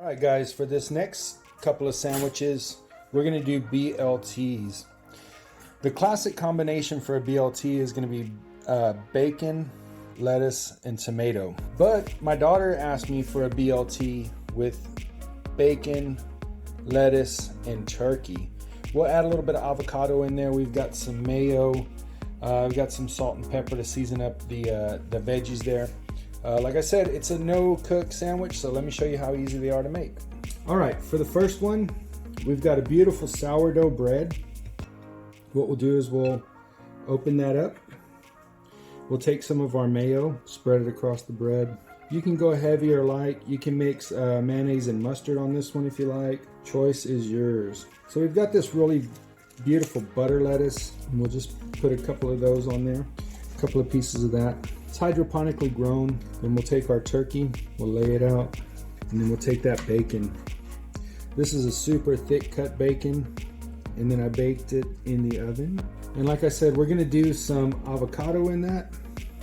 All right, guys, for this next couple of sandwiches, we're going to do BLTs. The classic combination for a BLT is going to be bacon, lettuce, and tomato. But my daughter asked me for a BLT with bacon, lettuce, and turkey. We'll add a little bit of avocado in there. We've got some mayo. We've got some salt and pepper to season up the veggies there. Like I said, it's a no-cook sandwich, so let me show you how easy they are to make. All right, for the first one, we've got a beautiful sourdough bread. What we'll do is we'll open that up. We'll take some of our mayo, spread it across the bread. You can go heavy or light. You can mix mayonnaise and mustard on this one if you like. Choice is yours. So we've got this really beautiful butter lettuce, and we'll just put a couple of those on there, a couple of pieces of that. It's hydroponically grown. Then we'll take our turkey, we'll lay it out, and then we'll take that bacon. This is a super thick cut bacon, and then I baked it in the oven. And like I said, we're gonna do some avocado in that.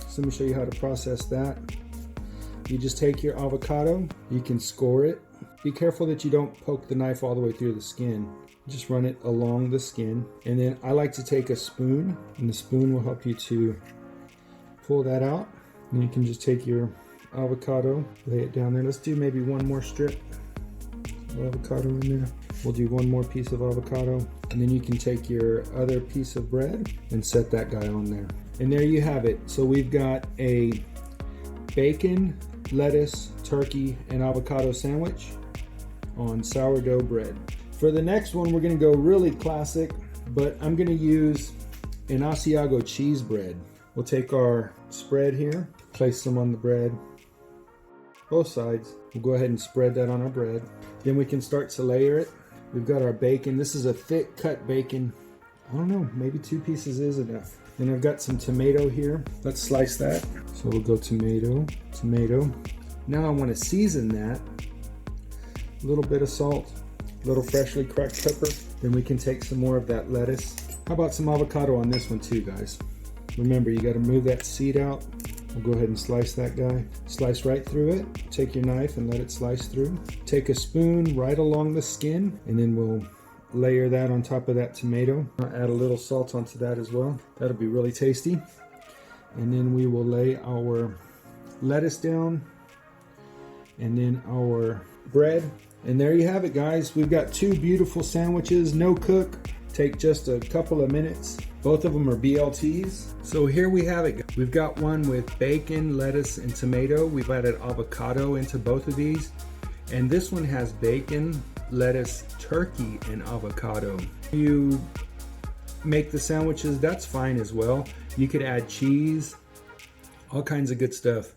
So let me show you how to process that. You just take your avocado, you can score it. Be careful that you don't poke the knife all the way through the skin. Just run it along the skin. And then I like to take a spoon, and the spoon will help you to pull that out. And you can just take your avocado, lay it down there. Let's do maybe one more strip of avocado in there. We'll do one more piece of avocado, and then you can take your other piece of bread and set that guy on there. And there you have it. So we've got a bacon, lettuce, turkey, and avocado sandwich on sourdough bread. For the next one, we're gonna go really classic, but I'm gonna use an Asiago cheese bread. We'll take our spread here, place some on the bread, both sides. We'll go ahead and spread that on our bread. Then we can start to layer it. We've got our bacon. This is a thick cut bacon. I don't know, maybe 2 pieces is enough. Then I've got some tomato here. Let's slice that. So we'll go tomato, tomato. Now I want to season that. A little bit of salt, a little freshly cracked pepper. Then we can take some more of that lettuce. How about some avocado on this one too, guys? Remember, you got to move that seed out. We'll go ahead and slice that guy. Slice right through it. Take your knife and let it slice through. Take a spoon right along the skin, and then we'll layer that on top of that tomato. I'll add a little salt onto that as well. That'll be really tasty. And then we will lay our lettuce down, and then our bread. And there you have it, guys. We've got 2 beautiful sandwiches, no cook. Take just a couple of minutes. Both of them are BLTs. So here we have it. We've got one with bacon, lettuce, and tomato. We've added avocado into both of these. And this one has bacon, lettuce, turkey, and avocado. You make the sandwiches, that's fine as well. You could add cheese, all kinds of good stuff.